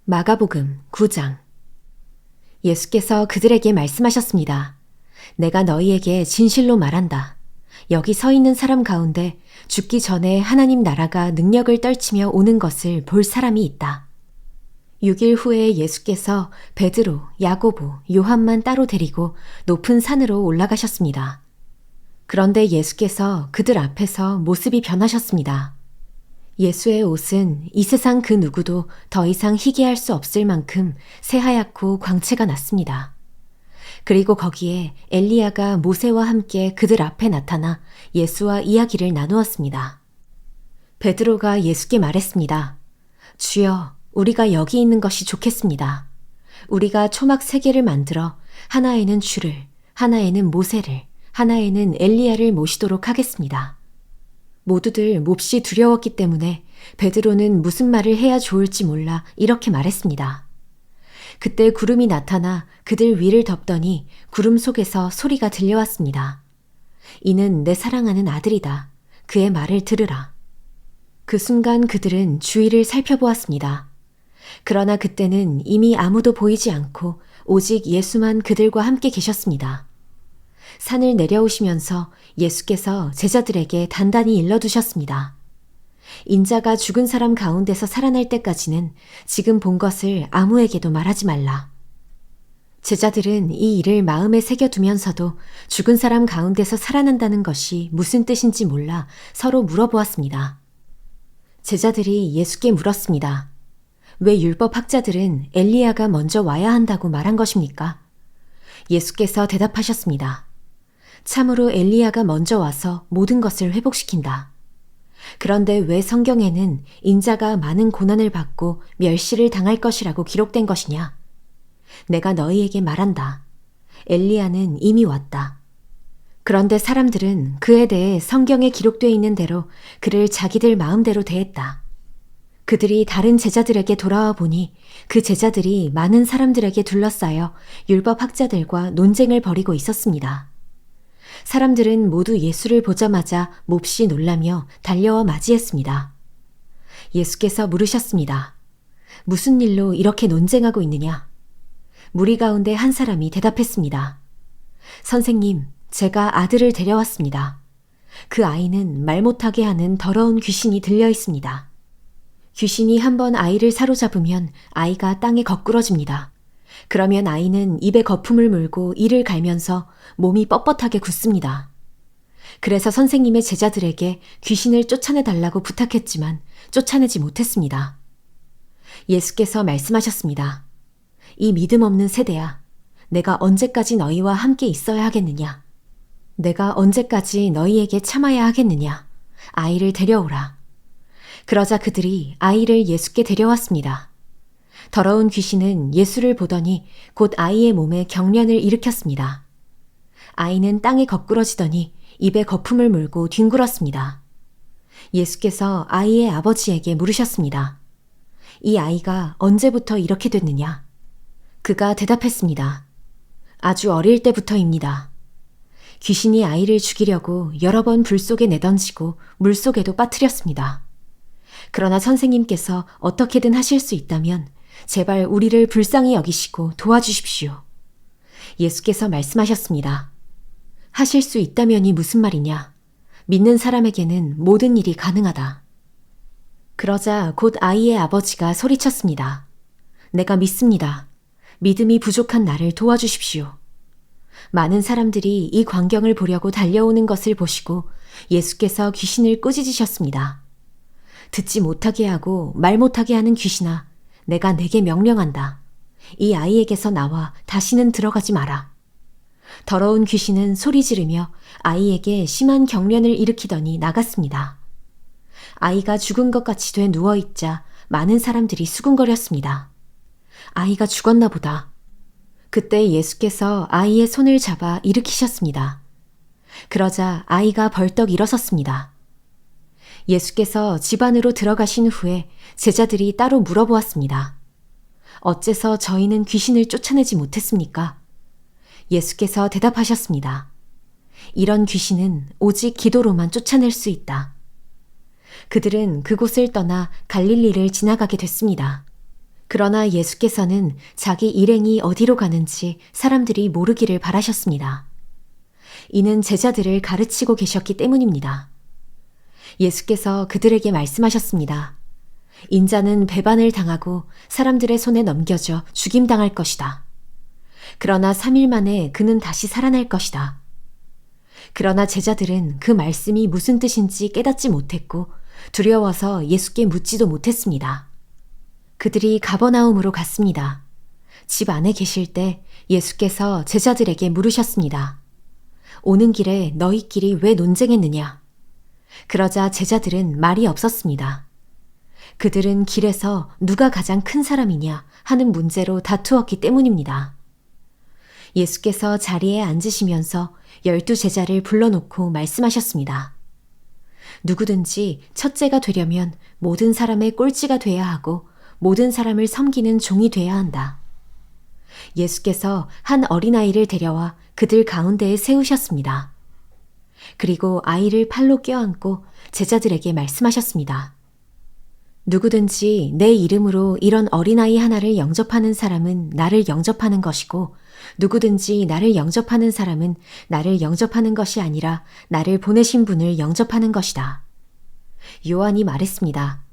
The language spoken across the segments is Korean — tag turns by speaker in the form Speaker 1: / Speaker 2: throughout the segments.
Speaker 1: 마가복음 9장. 예수께서 그들에게 말씀하셨습니다. 내가 너희에게 진실로 말한다. 여기 서 있는 사람 가운데 죽기 전에 하나님 나라가 능력을 떨치며 오는 것을 볼 사람이 있다. 6일 후에 예수께서 베드로, 야고보, 요한만 따로 데리고 높은 산으로 올라가셨습니다. 그런데 예수께서 그들 앞에서 모습이 변하셨습니다. 예수의 옷은 이 세상 그 누구도 더 이상 희게할 수 없을 만큼 새하얗고 광채가 났습니다. 그리고 거기에 엘리야가 모세와 함께 그들 앞에 나타나 예수와 이야기를 나누었습니다. 베드로가 예수께 말했습니다. 주여, 우리가 여기 있는 것이 좋겠습니다. 우리가 초막 3개를 만들어 하나에는 주를, 하나에는 모세를, 하나에는 엘리야를 모시도록 하겠습니다. 모두들 몹시 두려웠기 때문에 베드로는 무슨 말을 해야 좋을지 몰라 이렇게 말했습니다. 그때 구름이 나타나 그들 위를 덮더니 구름 속에서 소리가 들려왔습니다. 이는 내 사랑하는 아들이다. 그의 말을 들으라. 그 순간 그들은 주위를 살펴보았습니다. 그러나 그때는 이미 아무도 보이지 않고 오직 예수만 그들과 함께 계셨습니다. 산을 내려오시면서 예수께서 제자들에게 단단히 일러두셨습니다. 인자가 죽은 사람 가운데서 살아날 때까지는 지금 본 것을 아무에게도 말하지 말라. 제자들은 이 일을 마음에 새겨두면서도 죽은 사람 가운데서 살아난다는 것이 무슨 뜻인지 몰라 서로 물어보았습니다. 제자들이 예수께 물었습니다. 왜 율법학자들은 엘리야가 먼저 와야 한다고 말한 것입니까? 예수께서 대답하셨습니다. 참으로 엘리야가 먼저 와서 모든 것을 회복시킨다. 그런데 왜 성경에는 인자가 많은 고난을 받고 멸시를 당할 것이라고 기록된 것이냐? 내가 너희에게 말한다. 엘리야는 이미 왔다. 그런데 사람들은 그에 대해 성경에 기록되어 있는 대로 그를 자기들 마음대로 대했다. 그들이 다른 제자들에게 돌아와 보니 그 제자들이 많은 사람들에게 둘러싸여 율법학자들과 논쟁을 벌이고 있었습니다. 사람들은 모두 예수를 보자마자 몹시 놀라며 달려와 맞이했습니다. 예수께서 물으셨습니다. 무슨 일로 이렇게 논쟁하고 있느냐? 무리 가운데 한 사람이 대답했습니다. 선생님, 제가 아들을 데려왔습니다. 그 아이는 말 못하게 하는 더러운 귀신이 들려 있습니다. 귀신이 한번 아이를 사로잡으면 아이가 땅에 거꾸러집니다. 그러면 아이는 입에 거품을 물고 이를 갈면서 몸이 뻣뻣하게 굳습니다. 그래서 선생님의 제자들에게 귀신을 쫓아내달라고 부탁했지만 쫓아내지 못했습니다. 예수께서 말씀하셨습니다. 이 믿음 없는 세대야, 내가 언제까지 너희와 함께 있어야 하겠느냐? 내가 언제까지 너희에게 참아야 하겠느냐? 아이를 데려오라. 그러자 그들이 아이를 예수께 데려왔습니다. 더러운 귀신은 예수를 보더니 곧 아이의 몸에 경련을 일으켰습니다. 아이는 땅에 거꾸러지더니 입에 거품을 물고 뒹굴었습니다. 예수께서 아이의 아버지에게 물으셨습니다. 이 아이가 언제부터 이렇게 됐느냐? 그가 대답했습니다. 아주 어릴 때부터입니다. 귀신이 아이를 죽이려고 여러 번 불 속에 내던지고 물 속에도 빠뜨렸습니다. 그러나 선생님께서 어떻게든 하실 수 있다면 제발 우리를 불쌍히 여기시고 도와주십시오. 예수께서 말씀하셨습니다. 하실 수 있다면이 무슨 말이냐? 믿는 사람에게는 모든 일이 가능하다. 그러자 곧 아이의 아버지가 소리쳤습니다. 내가 믿습니다. 믿음이 부족한 나를 도와주십시오. 많은 사람들이 이 광경을 보려고 달려오는 것을 보시고 예수께서 귀신을 꾸짖으셨습니다. 듣지 못하게 하고 말 못하게 하는 귀신아, 내가 내게 명령한다. 이 아이에게서 나와 다시는 들어가지 마라. 더러운 귀신은 소리 지르며 아이에게 심한 경련을 일으키더니 나갔습니다. 아이가 죽은 것 같이 돼 누워있자 많은 사람들이 수군거렸습니다. 아이가 죽었나 보다. 그때 예수께서 아이의 손을 잡아 일으키셨습니다. 그러자 아이가 벌떡 일어섰습니다. 예수께서 집 안으로 들어가신 후에 제자들이 따로 물어보았습니다. 어째서 저희는 귀신을 쫓아내지 못했습니까? 예수께서 대답하셨습니다. 이런 귀신은 오직 기도로만 쫓아낼 수 있다. 그들은 그곳을 떠나 갈릴리를 지나가게 됐습니다. 그러나 예수께서는 자기 일행이 어디로 가는지 사람들이 모르기를 바라셨습니다. 이는 제자들을 가르치고 계셨기 때문입니다. 예수께서 그들에게 말씀하셨습니다. 인자는 배반을 당하고 사람들의 손에 넘겨져 죽임당할 것이다. 그러나 3일 만에 그는 다시 살아날 것이다. 그러나 제자들은 그 말씀이 무슨 뜻인지 깨닫지 못했고 두려워서 예수께 묻지도 못했습니다. 그들이 가버나움으로 갔습니다. 집 안에 계실 때 예수께서 제자들에게 물으셨습니다. 오는 길에 너희끼리 왜 논쟁했느냐? 그러자 제자들은 말이 없었습니다. 그들은 길에서 누가 가장 큰 사람이냐 하는 문제로 다투었기 때문입니다. 예수께서 자리에 앉으시면서 12 제자를 불러놓고 말씀하셨습니다. 누구든지 첫째가 되려면 모든 사람의 꼴찌가 돼야 하고 모든 사람을 섬기는 종이 돼야 한다. 예수께서 한 어린아이를 데려와 그들 가운데에 세우셨습니다. 그리고 아이를 팔로 껴안고 제자들에게 말씀하셨습니다. 누구든지 내 이름으로 이런 어린아이 하나를 영접하는 사람은 나를 영접하는 것이고 누구든지 나를 영접하는 사람은 나를 영접하는 것이 아니라 나를 보내신 분을 영접하는 것이다. 요한이 말했습니다.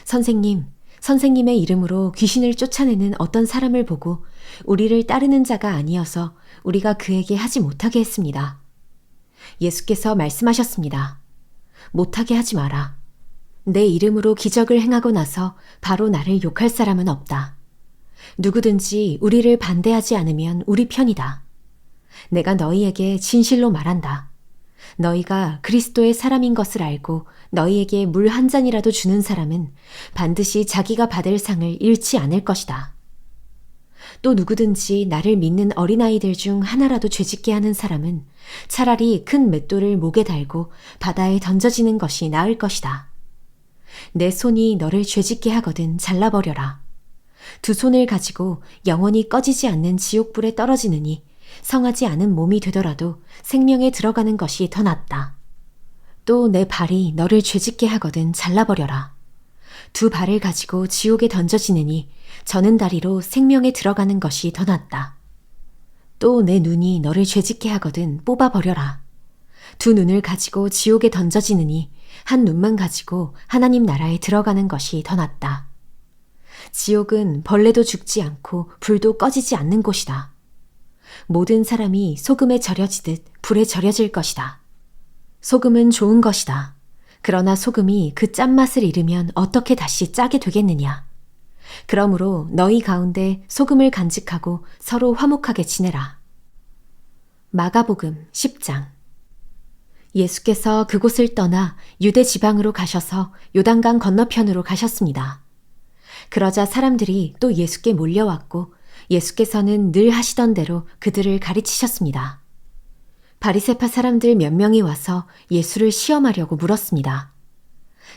Speaker 1: 선생님, 선생님의 이름으로 귀신을 쫓아내는 어떤 사람을 보고 우리를 따르는 자가 아니어서 우리가 그에게 하지 못하게 했습니다. 예수께서 말씀하셨습니다. 못하게 하지 마라. 내 이름으로 기적을 행하고 나서 바로 나를 욕할 사람은 없다. 누구든지 우리를 반대하지 않으면 우리 편이다. 내가 너희에게 진실로 말한다. 너희가 그리스도의 사람인 것을 알고 너희에게 물 한 잔이라도 주는 사람은 반드시 자기가 받을 상을 잃지 않을 것이다. 또 누구든지 나를 믿는 어린아이들 중 하나라도 죄짓게 하는 사람은 차라리 큰 맷돌을 목에 달고 바다에 던져지는 것이 나을 것이다. 내 손이 너를 죄짓게 하거든 잘라버려라. 2 손을 가지고 영원히 꺼지지 않는 지옥불에 떨어지느니 성하지 않은 몸이 되더라도 생명에 들어가는 것이 더 낫다. 또 내 발이 너를 죄짓게 하거든 잘라버려라. 2 발을 가지고 지옥에 던져지느니 저는 다리로 생명에 들어가는 것이 더 낫다. 또 내 눈이 너를 죄짓게 하거든 뽑아버려라. 2 눈을 가지고 지옥에 던져지느니 한 눈만 가지고 하나님 나라에 들어가는 것이 더 낫다. 지옥은 벌레도 죽지 않고 불도 꺼지지 않는 곳이다. 모든 사람이 소금에 절여지듯 불에 절여질 것이다. 소금은 좋은 것이다. 그러나 소금이 그 짠맛을 잃으면 어떻게 다시 짜게 되겠느냐. 그러므로 너희 가운데 소금을 간직하고 서로 화목하게 지내라. 마가복음 10장. 예수께서 그곳을 떠나 유대 지방으로 가셔서 요단강 건너편으로 가셨습니다. 그러자 사람들이 또 예수께 몰려왔고 예수께서는 늘 하시던 대로 그들을 가르치셨습니다. 바리새파 사람들 몇 명이 와서 예수를 시험하려고 물었습니다.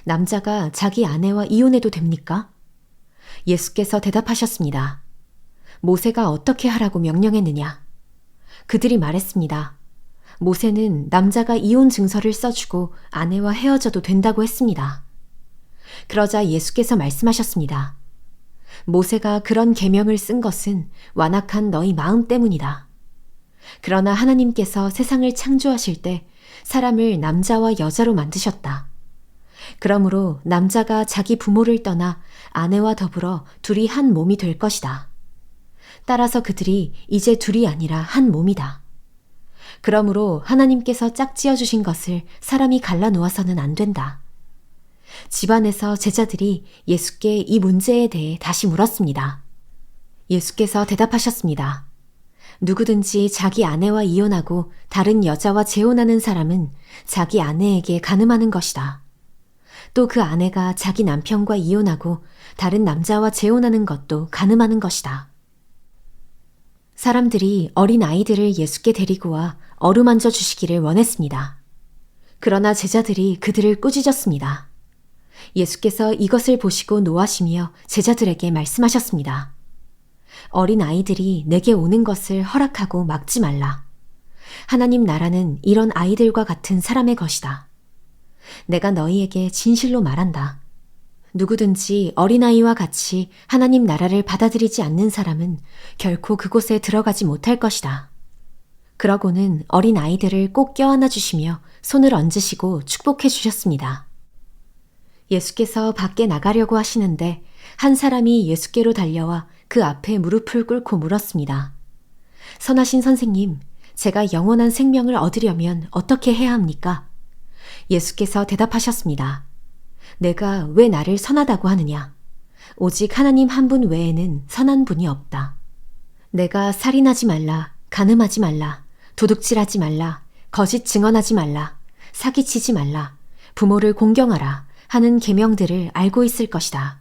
Speaker 1: 남자가 자기 아내와 이혼해도 됩니까? 예수께서 대답하셨습니다. 모세가 어떻게 하라고 명령했느냐? 그들이 말했습니다. 모세는 남자가 이혼 증서를 써주고 아내와 헤어져도 된다고 했습니다. 그러자 예수께서 말씀하셨습니다. 모세가 그런 계명을 쓴 것은 완악한 너희 마음 때문이다. 그러나 하나님께서 세상을 창조하실 때 사람을 남자와 여자로 만드셨다. 그러므로 남자가 자기 부모를 떠나 아내와 더불어 둘이 한 몸이 될 것이다. 따라서 그들이 이제 둘이 아니라 한 몸이다. 그러므로 하나님께서 짝지어 주신 것을 사람이 갈라놓아서는 안 된다. 집안에서 제자들이 예수께 이 문제에 대해 다시 물었습니다. 예수께서 대답하셨습니다. 누구든지 자기 아내와 이혼하고 다른 여자와 재혼하는 사람은 자기 아내에게 간음하는 것이다. 또 그 아내가 자기 남편과 이혼하고 다른 남자와 재혼하는 것도 간음하는 것이다. 사람들이 어린 아이들을 예수께 데리고 와 어루만져 주시기를 원했습니다. 그러나 제자들이 그들을 꾸짖었습니다. 예수께서 이것을 보시고 노하시며 제자들에게 말씀하셨습니다. 어린 아이들이 내게 오는 것을 허락하고 막지 말라. 하나님 나라는 이런 아이들과 같은 사람의 것이다. 내가 너희에게 진실로 말한다. 누구든지 어린아이와 같이 하나님 나라를 받아들이지 않는 사람은 결코 그곳에 들어가지 못할 것이다. 그러고는 어린아이들을 꼭 껴안아 주시며 손을 얹으시고 축복해 주셨습니다. 예수께서 밖에 나가려고 하시는데 한 사람이 예수께로 달려와 그 앞에 무릎을 꿇고 물었습니다. 선하신 선생님, 제가 영원한 생명을 얻으려면 어떻게 해야 합니까? 예수께서 대답하셨습니다. 내가 왜 나를 선하다고 하느냐? 오직 하나님 한 분 외에는 선한 분이 없다. 내가 살인하지 말라, 간음하지 말라, 도둑질하지 말라, 거짓 증언하지 말라, 사기치지 말라, 부모를 공경하라 하는 계명들을 알고 있을 것이다.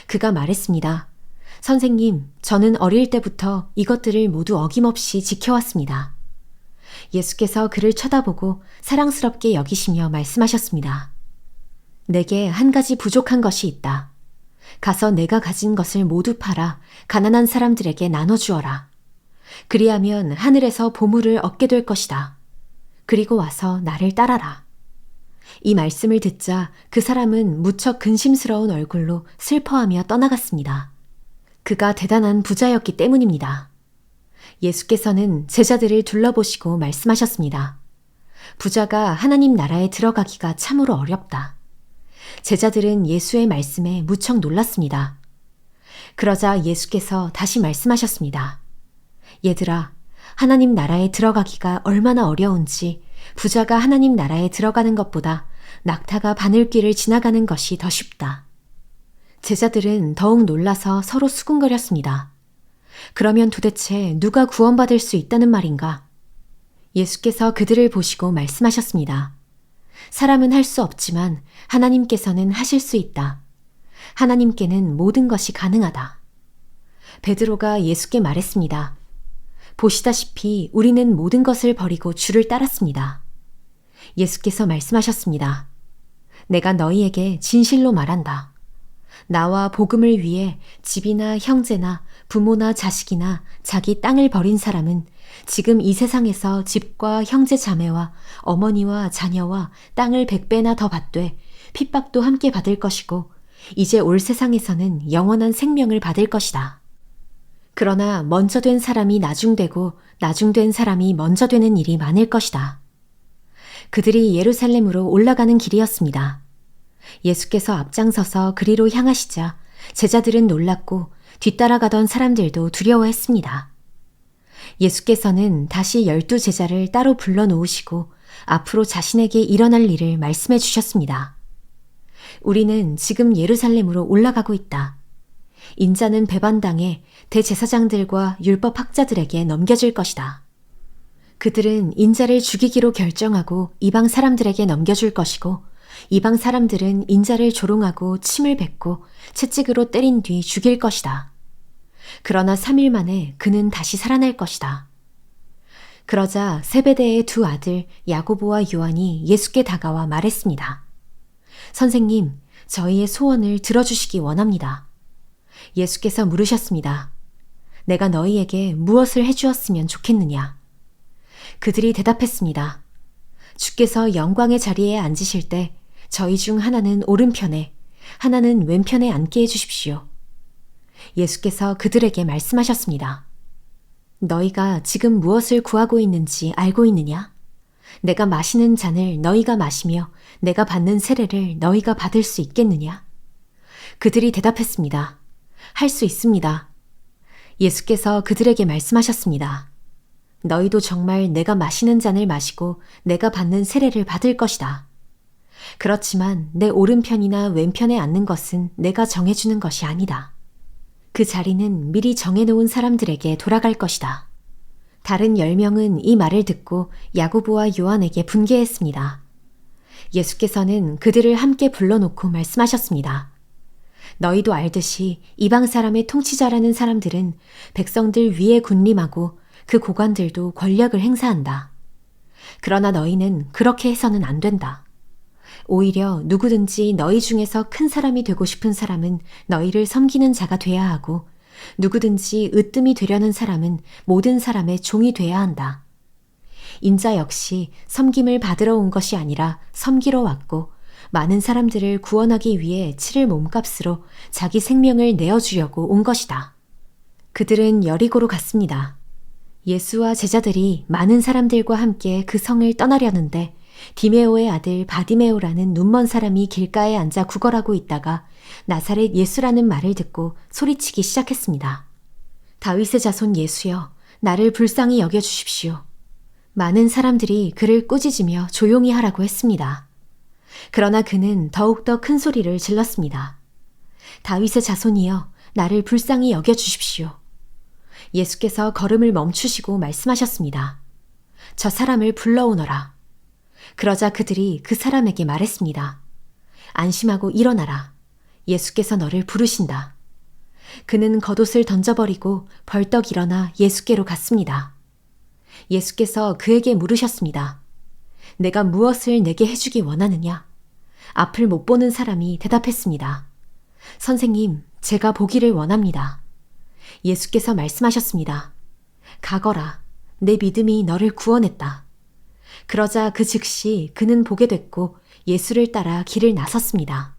Speaker 1: 그가 말했습니다. 선생님, 저는 어릴 때부터 이것들을 모두 어김없이 지켜왔습니다. 예수께서 그를 쳐다보고 사랑스럽게 여기시며 말씀하셨습니다. 내게 한 가지 부족한 것이 있다. 가서 내가 가진 것을 모두 팔아 가난한 사람들에게 나눠주어라. 그리하면 하늘에서 보물을 얻게 될 것이다. 그리고 와서 나를 따라라. 이 말씀을 듣자 그 사람은 무척 근심스러운 얼굴로 슬퍼하며 떠나갔습니다. 그가 대단한 부자였기 때문입니다. 예수께서는 제자들을 둘러보시고 말씀하셨습니다. 부자가 하나님 나라에 들어가기가 참으로 어렵다. 제자들은 예수의 말씀에 무척 놀랐습니다. 그러자 예수께서 다시 말씀하셨습니다. 얘들아, 하나님 나라에 들어가기가 얼마나 어려운지 부자가 하나님 나라에 들어가는 것보다 낙타가 바늘길을 지나가는 것이 더 쉽다. 제자들은 더욱 놀라서 서로 수군거렸습니다. 그러면 도대체 누가 구원받을 수 있다는 말인가? 예수께서 그들을 보시고 말씀하셨습니다. 사람은 할 수 없지만 하나님께서는 하실 수 있다. 하나님께는 모든 것이 가능하다. 베드로가 예수께 말했습니다. 보시다시피 우리는 모든 것을 버리고 주를 따랐습니다. 예수께서 말씀하셨습니다. 내가 너희에게 진실로 말한다. 나와 복음을 위해 집이나 형제나 부모나 자식이나 자기 땅을 버린 사람은 지금 이 세상에서 집과 형제 자매와 어머니와 자녀와 땅을 100배나 더 받되 핍박도 함께 받을 것이고 이제 올 세상에서는 영원한 생명을 받을 것이다. 그러나 먼저 된 사람이 나중되고 나중된 사람이 먼저 되는 일이 많을 것이다. 그들이 예루살렘으로 올라가는 길이었습니다. 예수께서 앞장서서 그리로 향하시자 제자들은 놀랐고 뒤따라가던 사람들도 두려워했습니다. 예수께서는 다시 12 제자를 따로 불러놓으시고 앞으로 자신에게 일어날 일을 말씀해 주셨습니다. 우리는 지금 예루살렘으로 올라가고 있다. 인자는 배반당해 대제사장들과 율법학자들에게 넘겨질 것이다. 그들은 인자를 죽이기로 결정하고 이방 사람들에게 넘겨줄 것이고 이방 사람들은 인자를 조롱하고 침을 뱉고 채찍으로 때린 뒤 죽일 것이다. 그러나 3일 만에 그는 다시 살아날 것이다. 그러자 세베대의 2 아들 야고보와 요한이 예수께 다가와 말했습니다. 선생님, 저희의 소원을 들어주시기 원합니다. 예수께서 물으셨습니다. 내가 너희에게 무엇을 해주었으면 좋겠느냐? 그들이 대답했습니다. 주께서 영광의 자리에 앉으실 때 저희 중 하나는 오른편에, 하나는 왼편에 앉게 해주십시오. 예수께서 그들에게 말씀하셨습니다. 너희가 지금 무엇을 구하고 있는지 알고 있느냐? 내가 마시는 잔을 너희가 마시며 내가 받는 세례를 너희가 받을 수 있겠느냐? 그들이 대답했습니다. 할 수 있습니다. 예수께서 그들에게 말씀하셨습니다. 너희도 정말 내가 마시는 잔을 마시고 내가 받는 세례를 받을 것이다. 그렇지만 내 오른편이나 왼편에 앉는 것은 내가 정해주는 것이 아니다. 그 자리는 미리 정해놓은 사람들에게 돌아갈 것이다. 다른 10명은 이 말을 듣고 야고보와 요한에게 분개했습니다. 예수께서는 그들을 함께 불러놓고 말씀하셨습니다. 너희도 알듯이 이방 사람의 통치자라는 사람들은 백성들 위에 군림하고 그 고관들도 권력을 행사한다. 그러나 너희는 그렇게 해서는 안 된다. 오히려 누구든지 너희 중에서 큰 사람이 되고 싶은 사람은 너희를 섬기는 자가 돼야 하고 누구든지 으뜸이 되려는 사람은 모든 사람의 종이 돼야 한다. 인자 역시 섬김을 받으러 온 것이 아니라 섬기러 왔고 많은 사람들을 구원하기 위해 치를 몸값으로 자기 생명을 내어주려고 온 것이다. 그들은 여리고로 갔습니다. 예수와 제자들이 많은 사람들과 함께 그 성을 떠나려는데 디메오의 아들 바디메오라는 눈먼 사람이 길가에 앉아 구걸하고 있다가 나사렛 예수라는 말을 듣고 소리치기 시작했습니다. 다윗의 자손 예수여, 나를 불쌍히 여겨주십시오. 많은 사람들이 그를 꾸짖으며 조용히 하라고 했습니다. 그러나 그는 더욱더 큰 소리를 질렀습니다. 다윗의 자손이여, 나를 불쌍히 여겨주십시오. 예수께서 걸음을 멈추시고 말씀하셨습니다. 저 사람을 불러오너라. 그러자 그들이 그 사람에게 말했습니다. 안심하고 일어나라. 예수께서 너를 부르신다. 그는 겉옷을 던져버리고 벌떡 일어나 예수께로 갔습니다. 예수께서 그에게 물으셨습니다. 내가 무엇을 내게 해주기 원하느냐? 앞을 못 보는 사람이 대답했습니다. 선생님, 제가 보기를 원합니다. 예수께서 말씀하셨습니다. 가거라. 내 믿음이 너를 구원했다. 그러자 그 즉시 그는 보게 됐고 예수를 따라 길을 나섰습니다.